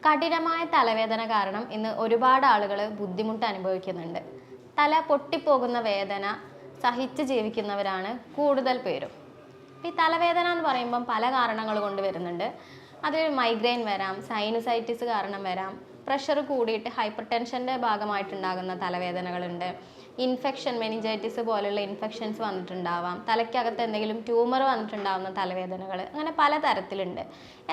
കഠിനമായ തലവേദന കാരണം ഇന്ന് ഒരുപാട് ആളുകൾ ബുദ്ധിമുട്ട് അനുഭവിക്കുന്നുണ്ട്. തല പൊട്ടിപ്പോകുന്ന വേദന സഹിച്ച് ജീവിക്കുന്നവരാണ് കൂടുതൽ പേരും. ഈ തലവേദന എന്ന് പറയുമ്പം പല കാരണങ്ങൾ കൊണ്ട് വരുന്നുണ്ട്. അതിൽ മൈഗ്രെയിൻ വരാം, സൈനുസൈറ്റിസ് കാരണം വരാം, പ്രഷർ കൂടിയിട്ട് ഹൈപ്പർ ടെൻഷൻ്റെ ഭാഗമായിട്ടുണ്ടാകുന്ന തലവേദനകളുണ്ട്, ഇൻഫെക്ഷൻ മെനിഞ്ചൈറ്റിസ് പോലുള്ള ഇൻഫെക്ഷൻസ് വന്നിട്ടുണ്ടാവാം, തലയ്ക്കകത്ത് എന്തെങ്കിലും ട്യൂമർ വന്നിട്ടുണ്ടാകുന്ന തലവേദനകൾ, അങ്ങനെ പല തരത്തിലുണ്ട്.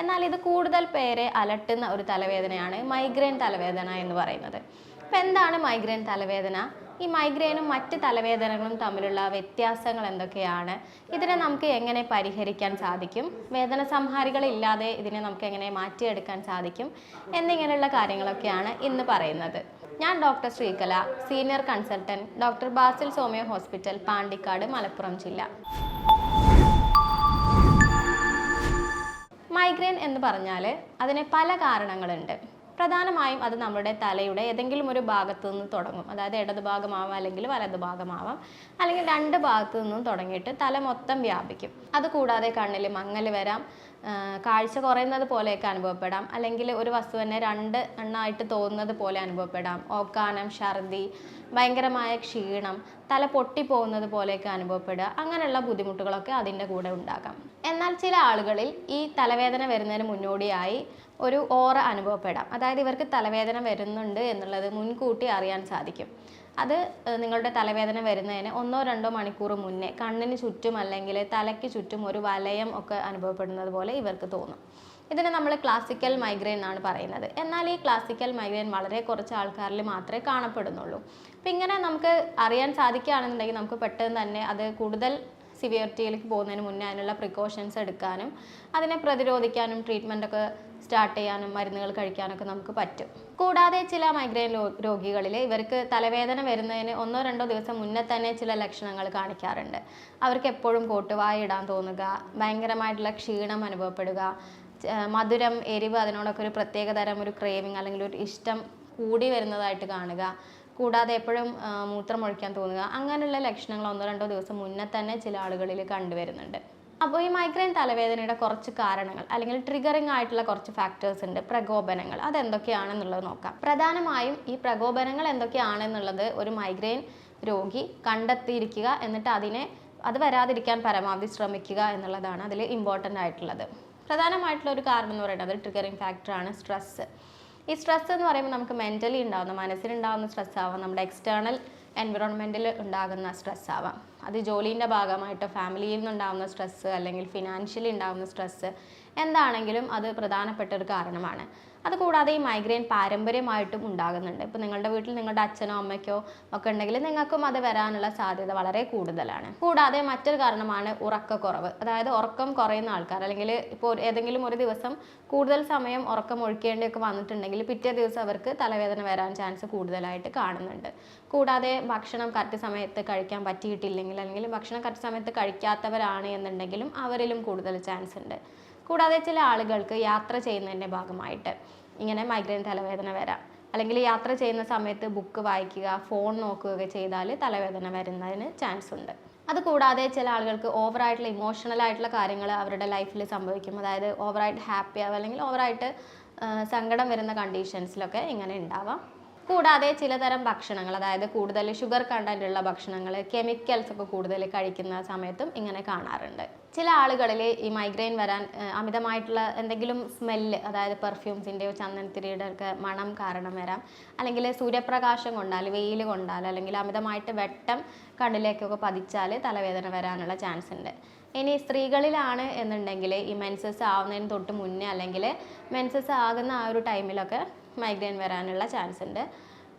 എന്നാൽ ഇത് കൂടുതൽ പേരെ അലട്ടുന്ന ഒരു തലവേദനയാണ് മൈഗ്രെയിൻ തലവേദന എന്ന് പറയുന്നത്. അപ്പം എന്താണ് മൈഗ്രെയിൻ തലവേദന? ഈ മൈഗ്രെയിനും മറ്റ് തലവേദനകളും തമ്മിലുള്ള വ്യത്യാസങ്ങൾ എന്തൊക്കെയാണ്? ഇതിനെ നമുക്ക് എങ്ങനെ പരിഹരിക്കാൻ സാധിക്കും? വേദന സംഹാരികളില്ലാതെ ഇതിനെ നമുക്ക് എങ്ങനെ മാറ്റിയെടുക്കാൻ സാധിക്കും? എന്നിങ്ങനെയുള്ള കാര്യങ്ങളൊക്കെയാണ് ഇന്ന് പറയുന്നത്. ഞാൻ doctor Sreekala, senior consultant, doctor Basil homeo hospital, Pandikkad, Malappuram ജില്ല. മൈഗ്രെയിൻ എന്ന് പറഞ്ഞാൽ അതിന് പല കാരണങ്ങളുണ്ട്. പ്രധാനമായും അത് നമ്മുടെ തലയുടെ ഏതെങ്കിലും ഒരു ഭാഗത്തു നിന്ന് തുടങ്ങും. അതായത് ഇടത് ഭാഗമാവാം, അല്ലെങ്കിൽ വലത് ഭാഗമാവാം, അല്ലെങ്കിൽ രണ്ട് ഭാഗത്തു നിന്നും തുടങ്ങിയിട്ട് തല മൊത്തം വ്യാപിക്കും. അതുകൂടാതെ കണ്ണിൽ മങ്ങൽ വരാം, കാഴ്ച കുറയുന്നത് പോലെയൊക്കെ അനുഭവപ്പെടാം, അല്ലെങ്കിൽ ഒരു വസ്തു തന്നെ രണ്ട് എണ്ണമായിട്ട് തോന്നുന്നത് പോലെ അനുഭവപ്പെടാം, ഓക്കാനം, ഛർദി, ഭയങ്കരമായ ക്ഷീണം, തല പൊട്ടിപ്പോകുന്നത് പോലെയൊക്കെ അനുഭവപ്പെടുക, അങ്ങനെയുള്ള ബുദ്ധിമുട്ടുകളൊക്കെ അതിൻ്റെ കൂടെ ഉണ്ടാകാം. എന്നാൽ ചില ആളുകളിൽ ഈ തലവേദന വരുന്നതിന് മുന്നോടിയായി ഒരു ഓറ അനുഭവപ്പെടാം. അതായത് ഇവർക്ക് തലവേദന വരുന്നുണ്ട് എന്നുള്ളത് മുൻകൂട്ടി അറിയാൻ സാധിക്കും. അത് നിങ്ങളുടെ തലവേദന വരുന്നതിന് 1-2 മണിക്കൂർ മുന്നേ കണ്ണിന് ചുറ്റും അല്ലെങ്കിൽ തലയ്ക്ക് ചുറ്റും ഒരു വലയം ഒക്കെ അനുഭവപ്പെടുന്നത് പോലെ ഇവർക്ക് തോന്നും. ഇതിനെ നമ്മൾ ക്ലാസിക്കൽ മൈഗ്രെയിൻ എന്നാണ് പറയുന്നത്. എന്നാൽ ഈ ക്ലാസിക്കൽ മൈഗ്രെയിൻ വളരെ കുറച്ച് ആൾക്കാരിൽ മാത്രമേ കാണപ്പെടുന്നുള്ളൂ. അപ്പം ഇങ്ങനെ നമുക്ക് അറിയാൻ സാധിക്കുകയാണെന്നുണ്ടെങ്കിൽ നമുക്ക് പെട്ടെന്ന് തന്നെ അത് കൂടുതൽ സിവിയറിറ്റിയിലേക്ക് പോകുന്നതിന് മുന്നേ അതിനുള്ള പ്രിക്കോഷൻസ് എടുക്കാനും അതിനെ പ്രതിരോധിക്കാനും ട്രീറ്റ്മെൻറ്റൊക്കെ സ്റ്റാർട്ട് ചെയ്യാനും മരുന്നുകൾ കഴിക്കാനൊക്കെ നമുക്ക് പറ്റും. കൂടാതെ ചില മൈഗ്രെയിൻ രോഗികളിൽ ഇവർക്ക് തലവേദന വരുന്നതിന് 1-2 ദിവസം മുന്നേ തന്നെ ചില ലക്ഷണങ്ങൾ കാണിക്കാറുണ്ട്. അവർക്ക് എപ്പോഴും കോട്ടുവായ ഇടാൻ തോന്നുക, ഭയങ്കരമായിട്ടുള്ള ക്ഷീണം അനുഭവപ്പെടുക, മധുരം, എരിവ് അതിനോടൊക്കെ ഒരു പ്രത്യേക തരം ഒരു ക്രേവിങ് അല്ലെങ്കിൽ ഒരു ഇഷ്ടം കൂടി വരുന്നതായിട്ട് കാണുക, കൂടാതെ എപ്പോഴും മൂത്രമൊഴിക്കാൻ തോന്നുക, അങ്ങനെയുള്ള ലക്ഷണങ്ങൾ 1-2 ദിവസം മുന്നേ തന്നെ ചില ആളുകളിൽ കണ്ടുവരുന്നുണ്ട്. അപ്പോൾ ഈ മൈഗ്രെയിൻ തലവേദനയുടെ കുറച്ച് കാരണങ്ങൾ അല്ലെങ്കിൽ ട്രിഗറിങ് ആയിട്ടുള്ള കുറച്ച് ഫാക്ടേഴ്സ് ഉണ്ട്, പ്രകോപനങ്ങൾ. അതെന്തൊക്കെയാണെന്നുള്ളത് നോക്കാം. പ്രധാനമായും ഈ പ്രകോപനങ്ങൾ എന്തൊക്കെയാണെന്നുള്ളത് ഒരു മൈഗ്രെയിൻ രോഗി കണ്ടെത്തിയിരിക്കുക, എന്നിട്ട് അത് വരാതിരിക്കാൻ പരമാവധി ശ്രമിക്കുക എന്നുള്ളതാണ് അതിൽ ഇമ്പോർട്ടൻ്റ് ആയിട്ടുള്ളത്. പ്രധാനമായിട്ടുള്ള ഒരു കാരണം എന്ന് പറയുന്നത് ട്രിഗറിങ് ഫാക്ടറാണ് സ്ട്രെസ്സ്. ഈ സ്ട്രെസ് എന്ന് പറയുമ്പോൾ നമുക്ക് മെൻ്റലി ഉണ്ടാകുന്ന, മനസ്സിലുണ്ടാകുന്ന സ്ട്രെസ് ആവാം, നമ്മുടെ എക്സ്റ്റേണൽ എൻവിറോൺമെൻറ്റിൽ ഉണ്ടാകുന്ന സ്ട്രെസ് ആവാം, അത് ജോലീൻ്റെ ഭാഗമായിട്ടോ ഫാമിലിയിൽ നിന്നുണ്ടാകുന്ന സ്ട്രെസ്സ് അല്ലെങ്കിൽ ഫിനാൻഷ്യലി ഉണ്ടാകുന്ന സ്ട്രെസ്സ്, എന്താണെങ്കിലും അത് പ്രധാനപ്പെട്ട ഒരു കാരണമാണ്. അതുകൂടാതെ ഈ മൈഗ്രെയിൻ പാരമ്പര്യമായിട്ടും ഉണ്ടാകുന്നുണ്ട്. ഇപ്പോൾ നിങ്ങളുടെ വീട്ടിൽ നിങ്ങളുടെ അച്ഛനോ അമ്മയ്ക്കോ ഒക്കെ ഉണ്ടെങ്കിൽ നിങ്ങൾക്കും അത് വരാനുള്ള സാധ്യത വളരെ കൂടുതലാണ്. കൂടാതെ മറ്റൊരു കാരണമാണ് ഉറക്കക്കുറവ്. അതായത് ഉറക്കം കുറയുന്ന ആൾക്കാർ, അല്ലെങ്കിൽ ഇപ്പോൾ ഏതെങ്കിലും ഒരു ദിവസം കൂടുതൽ സമയം ഉറക്കം ഒഴിക്കേണ്ടിയൊക്കെ വന്നിട്ടുണ്ടെങ്കിൽ പിറ്റേ ദിവസം അവർക്ക് തലവേദന വരാൻ ചാൻസ് കൂടുതലായിട്ട് കാണുന്നുണ്ട്. കൂടാതെ ഭക്ഷണം കറക്റ്റ് സമയത്ത് കഴിക്കാൻ പറ്റിയിട്ടില്ലെങ്കിൽ, അല്ലെങ്കിൽ ഭക്ഷണം കറക്റ്റ് സമയത്ത് കഴിക്കാത്തവരാണ് എന്നുണ്ടെങ്കിലും അവരിലും കൂടുതൽ ചാൻസ് ഉണ്ട്. കൂടാതെ ചില ആളുകൾക്ക് യാത്ര ചെയ്യുന്നതിൻ്റെ ഭാഗമായിട്ട് ഇങ്ങനെ മൈഗ്രെയിൻ തലവേദന വരാം. അല്ലെങ്കിൽ യാത്ര ചെയ്യുന്ന സമയത്ത് ബുക്ക് വായിക്കുക, ഫോൺ നോക്കുകയൊക്കെ ചെയ്താൽ തലവേദന വരുന്നതിന് ചാൻസ് ഉണ്ട്. അതുകൂടാതെ ചില ആളുകൾക്ക് ഓവറായിട്ടുള്ള ഇമോഷണൽ ആയിട്ടുള്ള കാര്യങ്ങൾ അവരുടെ ലൈഫിൽ സംഭവിക്കും. അതായത് ഓവറായിട്ട് ഹാപ്പി ആവുക അല്ലെങ്കിൽ ഓവറായിട്ട് സങ്കടം വരുന്ന കണ്ടീഷൻസിലൊക്കെ ഇങ്ങനെ ഉണ്ടാവാം. കൂടാതെ ചിലതരം ഭക്ഷണങ്ങൾ, അതായത് കൂടുതൽ ഷുഗർ കണ്ടൻ്റ് ഉള്ള ഭക്ഷണങ്ങൾ, കെമിക്കൽസ് ഒക്കെ കൂടുതൽ കഴിക്കുന്ന സമയത്തും ഇങ്ങനെ കാണാറുണ്ട്. ചില ആളുകളിൽ ഈ മൈഗ്രെയിൻ വരാൻ അമിതമായിട്ടുള്ള എന്തെങ്കിലും സ്മെല്ല്, അതായത് പെർഫ്യൂംസിൻ്റെയോ ചന്ദനത്തിരിയുടെ ഒക്കെ മണം കാരണം വരാം, അല്ലെങ്കിൽ സൂര്യപ്രകാശം കൊണ്ടാൽ, വെയിൽ കൊണ്ടാൽ, അല്ലെങ്കിൽ അമിതമായിട്ട് വെട്ടം കണ്ണിലേക്കൊക്കെ പതിച്ചാൽ തലവേദന വരാനുള്ള ചാൻസ് ഉണ്ട്. ഇനി സ്ത്രീകളിലാണ് എന്നുണ്ടെങ്കിൽ ഈ മെൻസസ് ആവുന്നതിന് തൊട്ട് മുന്നേ അല്ലെങ്കിൽ മെൻസസ് ആകുന്ന ആ ഒരു ടൈമിലൊക്കെ മൈഗ്രെയിൻ വരാനുള്ള ചാൻസ് ഉണ്ട്.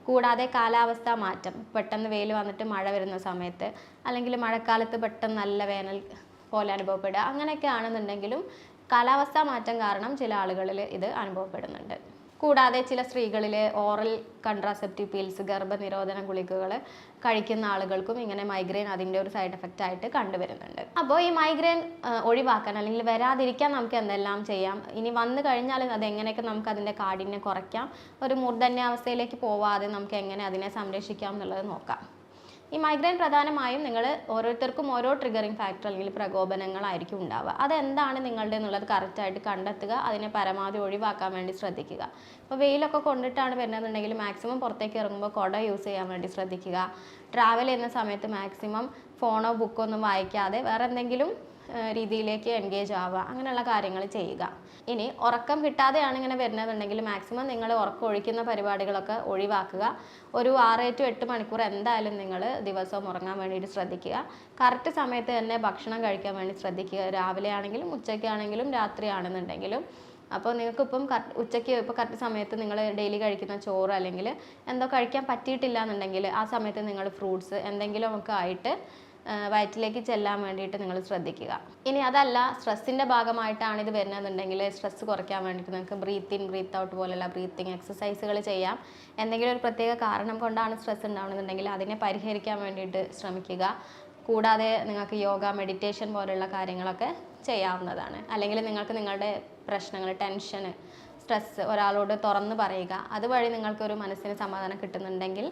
കൂടാതെ കാലാവസ്ഥ മാറ്റം, പെട്ടെന്ന് വെയിൽ വന്നിട്ട് മഴ വരുന്ന സമയത്ത്, അല്ലെങ്കിൽ മഴക്കാലത്ത് പെട്ടെന്ന് നല്ല വേനൽ പോലെ അനുഭവപ്പെടുക, അങ്ങനെയൊക്കെ ആണെന്നുണ്ടെങ്കിലും കാലാവസ്ഥാ മാറ്റം കാരണം ചില ആളുകളിൽ ഇത് അനുഭവപ്പെടുന്നുണ്ട്. കൂടാതെ ചില സ്ത്രീകളിൽ ഓറൽ കൺട്രാസെപ്റ്റീവ് പീൽസ്, ഗർഭനിരോധന ഗുളികകൾ കഴിക്കുന്ന ആളുകൾക്കും ഇങ്ങനെ മൈഗ്രെയിൻ അതിൻ്റെ ഒരു സൈഡ് എഫക്റ്റ് ആയിട്ട് കണ്ടുവരുന്നുണ്ട്. അപ്പോൾ ഈ മൈഗ്രെയിൻ ഒഴിവാക്കാൻ അല്ലെങ്കിൽ വരാതിരിക്കാൻ നമുക്ക് എന്തെല്ലാം ചെയ്യാം, ഇനി വന്നു കഴിഞ്ഞാൽ അതെങ്ങനെയൊക്കെ നമുക്ക് അതിൻ്റെ കാഠിന്യം കുറയ്ക്കാം, ഒരു മൂർധന്യാവസ്ഥയിലേക്ക് പോവാതെ നമുക്ക് എങ്ങനെ അതിനെ സംരക്ഷിക്കാം എന്നുള്ളത് നോക്കാം. ഈ മൈഗ്രെയിൻ പ്രധാനമായും നിങ്ങൾ ഓരോരുത്തർക്കും ഓരോ ട്രിഗറിങ് ഫാക്ടർ അല്ലെങ്കിൽ പ്രകോപനങ്ങളായിരിക്കും ഉണ്ടാവുക. അതെന്താണ് നിങ്ങളുടെ എന്നുള്ളത് കറക്റ്റായിട്ട് കണ്ടെത്തുക, അതിനെ പരമാവധി ഒഴിവാക്കാൻ വേണ്ടി ശ്രദ്ധിക്കുക. ഇപ്പോൾ വെയിലൊക്കെ കൊണ്ടിട്ടാണ് വരുന്നതെന്നുണ്ടെങ്കിൽ മാക്സിമം പുറത്തേക്ക് ഇറങ്ങുമ്പോൾ കുട യൂസ് ചെയ്യാൻ വേണ്ടി ശ്രദ്ധിക്കുക. ട്രാവൽ ചെയ്യുന്ന സമയത്ത് മാക്സിമം ഫോണോ ബുക്കോ ഒന്നും വായിക്കാതെ വേറെ എന്തെങ്കിലും രീതിയിലേക്ക് എൻഗേജ് ആവുക, അങ്ങനെയുള്ള കാര്യങ്ങൾ ചെയ്യുക. ഇനി ഉറക്കം കിട്ടാതെയാണ് ഇങ്ങനെ വരുന്നതെന്നുണ്ടെങ്കിൽ മാക്സിമം നിങ്ങൾ ഉറക്കം ഒഴിക്കുന്ന പരിപാടികളൊക്കെ ഒഴിവാക്കുക. ഒരു 6 to 8 മണിക്കൂർ എന്തായാലും നിങ്ങൾ ദിവസവും ഉറങ്ങാൻ വേണ്ടിയിട്ട് ശ്രദ്ധിക്കുക. കറക്റ്റ് സമയത്ത് തന്നെ ഭക്ഷണം കഴിക്കാൻ വേണ്ടി ശ്രദ്ധിക്കുക. രാവിലെ ആണെങ്കിലും ഉച്ചയ്ക്കാണെങ്കിലും രാത്രിയാണെന്നുണ്ടെങ്കിലും. അപ്പോൾ നിങ്ങൾക്കിപ്പം ഉച്ചയ്ക്ക് ഇപ്പോൾ കറക്റ്റ് സമയത്ത് നിങ്ങൾ ഡെയിലി കഴിക്കുന്ന ചോറ് അല്ലെങ്കിൽ എന്തോ കഴിക്കാൻ പറ്റിയിട്ടില്ല എന്നുണ്ടെങ്കിൽ ആ സമയത്ത് നിങ്ങൾ ഫ്രൂട്ട്സ് എന്തെങ്കിലുമൊക്കെ ആയിട്ട് വയറ്റിലേക്ക് ചെല്ലാൻ വേണ്ടിയിട്ട് നിങ്ങൾ ശ്രദ്ധിക്കുക. ഇനി അതല്ല സ്ട്രെസ്സിൻ്റെ ഭാഗമായിട്ടാണ് ഇത് വരുന്നതെന്നുണ്ടെങ്കിൽ സ്ട്രെസ്സ് കുറയ്ക്കാൻ വേണ്ടിയിട്ട് നിങ്ങൾക്ക് ബ്രീത്ത് ഇൻ ബ്രീത്ത് ഔട്ട് പോലുള്ള ബ്രീത്തിങ് എക്സസൈസുകൾ ചെയ്യാം. എന്തെങ്കിലും ഒരു പ്രത്യേക കാരണം കൊണ്ടാണ് സ്ട്രെസ് ഉണ്ടാവുന്നുണ്ടെങ്കിൽ അതിനെ പരിഹരിക്കാൻ വേണ്ടിയിട്ട് ശ്രമിക്കുക. കൂടാതെ നിങ്ങൾക്ക് യോഗ, മെഡിറ്റേഷൻ പോലുള്ള കാര്യങ്ങളൊക്കെ ചെയ്യാവുന്നതാണ്. അല്ലെങ്കിൽ നിങ്ങൾക്ക് നിങ്ങളുടെ പ്രശ്നങ്ങൾ, ടെൻഷന്, സ്ട്രെസ്സ് ഒരാളോട് തുറന്ന് പറയുക. അതുവഴി നിങ്ങൾക്കൊരു മനസ്സിന് സമാധാനം കിട്ടുന്നുണ്ടെങ്കിൽ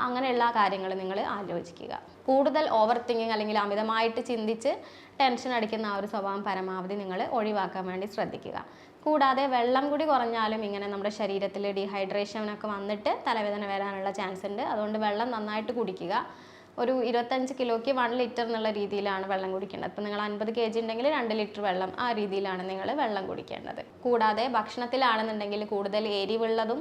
അങ്ങനെയുള്ള കാര്യങ്ങൾ നിങ്ങൾ ആലോചിക്കുക. കൂടുതൽ ഓവർ തിങ്കിങ് അല്ലെങ്കിൽ അമിതമായിട്ട് ചിന്തിച്ച് ടെൻഷൻ അടിക്കുന്ന ആ ഒരു സ്വഭാവം പരമാവധി നിങ്ങൾ ഒഴിവാക്കാൻ വേണ്ടി ശ്രദ്ധിക്കുക. കൂടാതെ വെള്ളം കൂടി കുറഞ്ഞാലും ഇങ്ങനെ നമ്മുടെ ശരീരത്തിൽ ഡീഹൈഡ്രേഷനൊക്കെ വന്നിട്ട് തലവേദന വരാനുള്ള ചാൻസ് ഉണ്ട്. അതുകൊണ്ട് വെള്ളം നന്നായിട്ട് കുടിക്കുക. ഒരു 25 കിലോയ്ക്ക് 1 ലിറ്റർ എന്നുള്ള രീതിയിലാണ് വെള്ളം കുടിക്കേണ്ടത്. ഇപ്പോൾ നിങ്ങൾ 50 kg ഉണ്ടെങ്കിൽ 2 ലിറ്റർ വെള്ളം, ആ രീതിയിലാണ് നിങ്ങൾ വെള്ളം കുടിക്കേണ്ടത്. കൂടാതെ ഭക്ഷണത്തിലാണെന്നുണ്ടെങ്കിൽ കൂടുതൽ എരിവുള്ളതും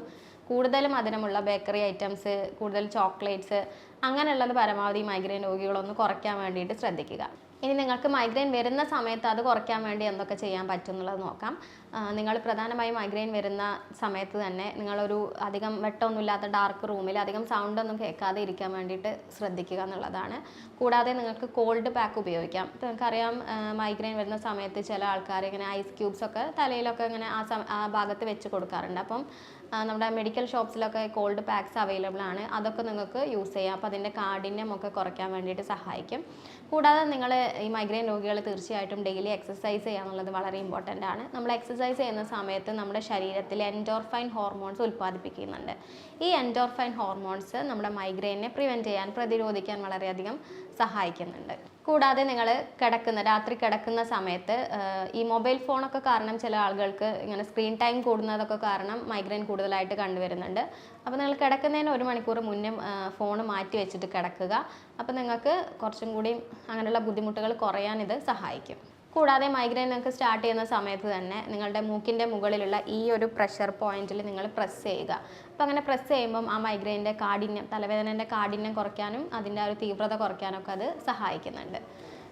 കൂടുതൽ മധുരമുള്ള ബേക്കറി ഐറ്റംസ്, കൂടുതൽ ചോക്ലേറ്റ്സ് അങ്ങനെയുള്ളത് പരമാവധി മൈഗ്രെയിൻ രോഗികളൊന്ന് കുറയ്ക്കാൻ വേണ്ടിയിട്ട് ശ്രദ്ധിക്കുക. ഇനി നിങ്ങൾക്ക് മൈഗ്രെയിൻ വരുന്ന സമയത്ത് അത് കുറയ്ക്കാൻ വേണ്ടി എന്തൊക്കെ ചെയ്യാൻ പറ്റും എന്നുള്ളത് നോക്കാം. നിങ്ങൾ പ്രധാനമായും മൈഗ്രെയിൻ വരുന്ന സമയത്ത് തന്നെ നിങ്ങളൊരു അധികം വെട്ടമൊന്നുമില്ലാത്ത ഡാർക്ക് റൂമിൽ അധികം സൗണ്ടൊന്നും കേൾക്കാതെ ഇരിക്കാൻ വേണ്ടിയിട്ട് ശ്രദ്ധിക്കുക എന്നുള്ളതാണ്. കൂടാതെ നിങ്ങൾക്ക് കോൾഡ് പാക്ക് ഉപയോഗിക്കാം. നിങ്ങൾക്കറിയാം മൈഗ്രെയിൻ വരുന്ന സമയത്ത് ചില ആൾക്കാർ ഇങ്ങനെ ഐസ് ക്യൂബ്സൊക്കെ തലയിലൊക്കെ ഇങ്ങനെ ആ ഭാഗത്ത് വെച്ച് കൊടുക്കാറുണ്ട്. അപ്പം നമ്മുടെ മെഡിക്കൽ ഷോപ്സിലൊക്കെ കോൾഡ് പാക്സ് അവൈലബിൾ ആണ്. അതൊക്കെ നിങ്ങൾക്ക് യൂസ് ചെയ്യാം. അപ്പോൾ അതിൻ്റെ കാഠിന്യമൊക്കെ കുറയ്ക്കാൻ വേണ്ടിയിട്ട് സഹായിക്കും. കൂടാതെ നിങ്ങൾ ഈ മൈഗ്രെയിൻ രോഗികൾ തീർച്ചയായിട്ടും ഡെയിലി എക്സസൈസ് ചെയ്യാന്നുള്ളത് വളരെ ഇമ്പോർട്ടൻ്റ് ആണ്. നമ്മൾ എക്സസൈസ് ചെയ്യുന്ന സമയത്ത് നമ്മുടെ ശരീരത്തിൽ എൻഡോർഫൈൻ ഹോർമോൺസ് ഉൽപ്പാദിപ്പിക്കുന്നുണ്ട്. ഈ എൻഡോർഫൈൻ ഹോർമോൺസ് നമ്മുടെ മൈഗ്രെയിനെ പ്രിവെൻറ്റ് ചെയ്യാൻ, പ്രതിരോധിക്കാൻ വളരെയധികം സഹായിക്കുന്നുണ്ട്. കൂടാതെ നിങ്ങൾ രാത്രി കിടക്കുന്ന സമയത്ത് ഈ മൊബൈൽ ഫോണൊക്കെ കാരണം ചില ആളുകൾക്ക് ഇങ്ങനെ സ്ക്രീൻ ടൈം കൂടുന്നതൊക്കെ കാരണം മൈഗ്രെയിൻ കൂടുതലായിട്ട് കണ്ടുവരുന്നുണ്ട്. അപ്പോൾ നിങ്ങൾ കിടക്കുന്നതിന് 1 മണിക്കൂർ മുന്നേ ഫോൺ മാറ്റി വെച്ചിട്ട് കിടക്കുക. അപ്പോൾ നിങ്ങൾക്ക് കുറച്ചും കൂടി അങ്ങനെയുള്ള ബുദ്ധിമുട്ടുകൾ കുറയാൻ ഇത് സഹായിക്കും. കൂടാതെ മൈഗ്രെയിൻ നിങ്ങൾക്ക് സ്റ്റാർട്ട് ചെയ്യുന്ന സമയത്ത് തന്നെ നിങ്ങളുടെ മൂക്കിൻ്റെ മുകളിലുള്ള ഈ ഒരു പ്രഷർ പോയിന്റിൽ നിങ്ങൾ പ്രസ് ചെയ്യുക. അപ്പോൾ അങ്ങനെ പ്രസ് ചെയ്യുമ്പം ആ മൈഗ്രെയിൻ്റെ കാഠിന്യം, തലവേദനേൻ്റെ കാഠിന്യം കുറയ്ക്കാനും അതിൻ്റെ ആ ഒരു തീവ്രത കുറയ്ക്കാനൊക്കെ അത് സഹായിക്കുന്നുണ്ട്.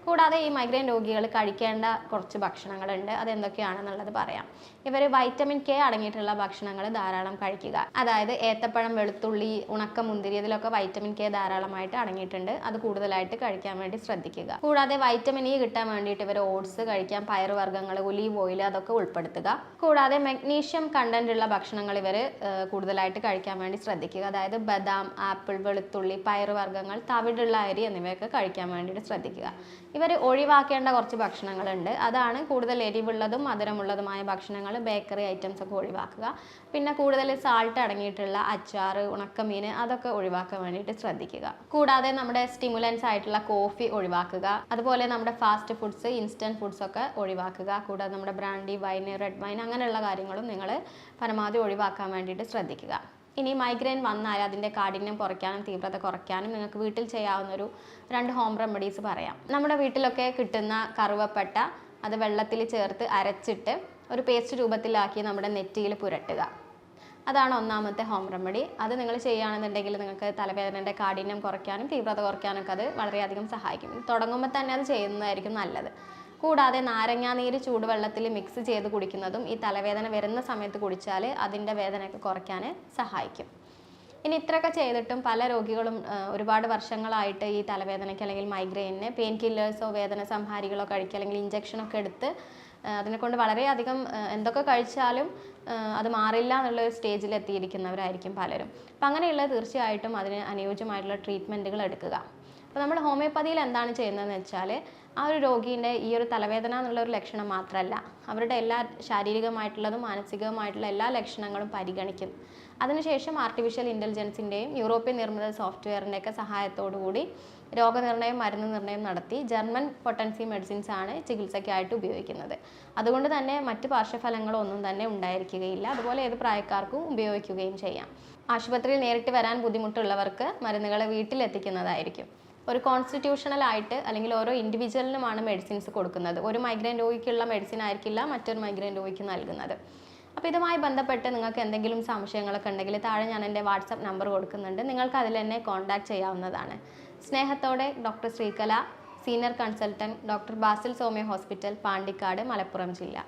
കൂടാതെ ഈ മൈഗ്രെയിൻ രോഗികൾ കഴിക്കേണ്ട കുറച്ച് ഭക്ഷണങ്ങളുണ്ട്. അതെന്തൊക്കെയാണെന്നുള്ളത് പറയാം. ഇവർ വൈറ്റമിൻ കെ അടങ്ങിയിട്ടുള്ള ഭക്ഷണങ്ങൾ ധാരാളം കഴിക്കുക. അതായത് ഏത്തപ്പഴം, വെളുത്തുള്ളി, ഉണക്കമുന്തിരി, ഇതിലൊക്കെ വൈറ്റമിൻ കെ ധാരാളമായിട്ട് അടങ്ങിയിട്ടുണ്ട്. അത് കൂടുതലായിട്ട് കഴിക്കാൻ വേണ്ടി ശ്രദ്ധിക്കുക. കൂടാതെ വൈറ്റമിൻ ഇ കിട്ടാൻ വേണ്ടിയിട്ട് ഇവർ ഓട്സ് കഴിക്കാം, പയറുവർഗ്ഗങ്ങൾ, ഒലീവ് ഓയിൽ അതൊക്കെ ഉൾപ്പെടുത്തുക. കൂടാതെ മഗ്നീഷ്യം കണ്ടന്റ് ഉള്ള ഭക്ഷണങ്ങൾ ഇവർ കൂടുതലായിട്ട് കഴിക്കാൻ വേണ്ടി ശ്രദ്ധിക്കുക. അതായത് ബദാം, ആപ്പിൾ, വെളുത്തുള്ളി, പയറുവർഗ്ഗങ്ങൾ, തവിടുള്ള അരി എന്നിവയൊക്കെ കഴിക്കാൻ വേണ്ടിയിട്ട് ശ്രദ്ധിക്കുക. ഇവർ ഒഴിവാക്കേണ്ട കുറച്ച് ഭക്ഷണങ്ങളുണ്ട്. അതാണ് കൂടുതൽ എരിവുള്ളതും മധുരമുള്ളതുമായ ഭക്ഷണങ്ങൾ, ബേക്കറി ഐറ്റംസ് ഒക്കെ ഒഴിവാക്കുക. പിന്നെ കൂടുതൽ സാൾട്ട് അടങ്ങിയിട്ടുള്ള അച്ചാർ, ഉണക്കമീൻ അതൊക്കെ ഒഴിവാക്കാൻ വേണ്ടിയിട്ട് ശ്രദ്ധിക്കുക. കൂടാതെ നമ്മുടെ സ്റ്റിമുലൻസ് ആയിട്ടുള്ള കോഫി ഒഴിവാക്കുക. അതുപോലെ നമ്മുടെ ഫാസ്റ്റ് ഫുഡ്സ്, ഇൻസ്റ്റൻറ്റ് ഫുഡ്സ് ഒക്കെ ഒഴിവാക്കുക. കൂടാതെ നമ്മുടെ ബ്രാൻഡി, വൈൻ, റെഡ് വൈൻ അങ്ങനെയുള്ള കാര്യങ്ങളും നിങ്ങൾ പരമാവധി ഒഴിവാക്കാൻ വേണ്ടിയിട്ട് ശ്രദ്ധിക്കുക. ഇനി മൈഗ്രെയിൻ വന്നാൽ അതിൻ്റെ കാഠിന്യം കുറയ്ക്കാനും തീവ്രത കുറയ്ക്കാനും നിങ്ങൾക്ക് വീട്ടിൽ ചെയ്യാവുന്ന ഒരു 2 ഹോം റെമഡീസ് പറയാം. നമ്മുടെ വീട്ടിലൊക്കെ കിട്ടുന്ന കറുവപ്പട്ട അത് വെള്ളത്തിൽ ചേർത്ത് അരച്ചിട്ട് ഒരു പേസ്റ്റ് രൂപത്തിലാക്കി നമ്മുടെ നെറ്റിയിൽ പുരട്ടുക. അതാണ് ഒന്നാമത്തെ ഹോം റെമഡി. അത് നിങ്ങൾ ചെയ്യുകയാണെന്നുണ്ടെങ്കിൽ നിങ്ങൾക്ക് തലവേദനയുടെ കാഠിന്യം കുറയ്ക്കാനും തീവ്രത കുറയ്ക്കാനൊക്കെ അത് വളരെയധികം സഹായിക്കും. തുടങ്ങുമ്പോൾ തന്നെ അത് ചെയ്യുന്നതായിരിക്കും നല്ലത്. കൂടാതെ നാരങ്ങാനീര് ചൂടുവെള്ളത്തിൽ മിക്സ് ചെയ്ത് കുടിക്കുന്നതും ഈ തലവേദന വരുന്ന സമയത്ത് കുടിച്ചാൽ അതിൻ്റെ വേദനയൊക്കെ കുറയ്ക്കാൻ സഹായിക്കും. ഇനി ഇത്രയൊക്കെ ചെയ്തിട്ടും പല രോഗികളും ഒരുപാട് വർഷങ്ങളായിട്ട് ഈ തലവേദനയ്ക്ക് അല്ലെങ്കിൽ മൈഗ്രെയിനിന് പെയിൻ കില്ലേഴ്സോ വേദന സംഹാരികളോ കഴിക്കുക അല്ലെങ്കിൽ ഇഞ്ചക്ഷനൊക്കെ എടുത്ത് അതിനെക്കൊണ്ട് വളരെയധികം എന്തൊക്കെ കഴിച്ചാലും അത് മാറില്ല എന്നുള്ളൊരു സ്റ്റേജിൽ എത്തിയിരിക്കുന്നവരായിരിക്കും പലരും. അപ്പം അങ്ങനെയുള്ള തീർച്ചയായിട്ടും അതിന് അനുയോജ്യമായിട്ടുള്ള ട്രീറ്റ്മെൻറ്റുകൾ എടുക്കുക. അപ്പോൾ നമ്മൾ ഹോമിയോപ്പതിയിൽ എന്താണ് ചെയ്യുന്നതെന്ന് വെച്ചാൽ ആ ഒരു രോഗീൻ്റെ ഈ ഒരു തലവേദന എന്നുള്ള ഒരു ലക്ഷണം മാത്രമല്ല, അവരുടെ എല്ലാ ശാരീരികമായിട്ടുള്ളതും മാനസികവുമായിട്ടുള്ള എല്ലാ ലക്ഷണങ്ങളും പരിഗണിക്കും. അതിനുശേഷം ആർട്ടിഫിഷ്യൽ ഇൻ്റലിജൻസിൻ്റെയും യൂറോപ്യൻ നിർമ്മിത സോഫ്റ്റ്വെയറിൻ്റെയൊക്കെ സഹായത്തോടു കൂടി രോഗനിർണയം മരുന്ന് നിർണയം നടത്തി ജർമ്മൻ പൊട്ടൻസി മെഡിസിൻസ് ആണ് ചികിത്സയ്ക്കായിട്ട് ഉപയോഗിക്കുന്നത്. അതുകൊണ്ട് തന്നെ മറ്റ് പാർശ്വഫലങ്ങളോ ഒന്നും തന്നെ ഉണ്ടായിരിക്കുകയില്ല. അതുപോലെ ഏത് പ്രായക്കാർക്കും ഉപയോഗിക്കുകയും ചെയ്യാം. ആശുപത്രിയിൽ നേരിട്ട് വരാൻ ബുദ്ധിമുട്ടുള്ളവർക്ക് മരുന്നുകൾ വീട്ടിലെത്തിക്കുന്നതായിരിക്കും. ഒരു കോൺസ്റ്റിറ്റ്യൂഷണൽ ആയിട്ട് അല്ലെങ്കിൽ ഓരോ ഇൻഡിവിജ്വലിനുമാണ് മെഡിസിൻസ് കൊടുക്കുന്നത്. ഒരു മൈഗ്രെയിൻ രോഗിക്കുള്ള മെഡിസിൻ ആയിരിക്കില്ല മറ്റൊരു മൈഗ്രെയിൻ രോഗിക്ക് നൽകുന്നത്. അപ്പോൾ ഇതുമായി ബന്ധപ്പെട്ട് നിങ്ങൾക്ക് എന്തെങ്കിലും സംശയങ്ങളൊക്കെ ഉണ്ടെങ്കിൽ താഴെ ഞാൻ എൻ്റെ വാട്സപ്പ് നമ്പർ കൊടുക്കുന്നുണ്ട്, നിങ്ങൾക്ക് അതിൽ എന്നെ കോൺടാക്ട് ചെയ്യാവുന്നതാണ്. സ്നേഹത്തോടെ doctor Sreekala, senior consultant, doctor Basil Soumya hospital, Pandikkad, Malappuram ജില്ല.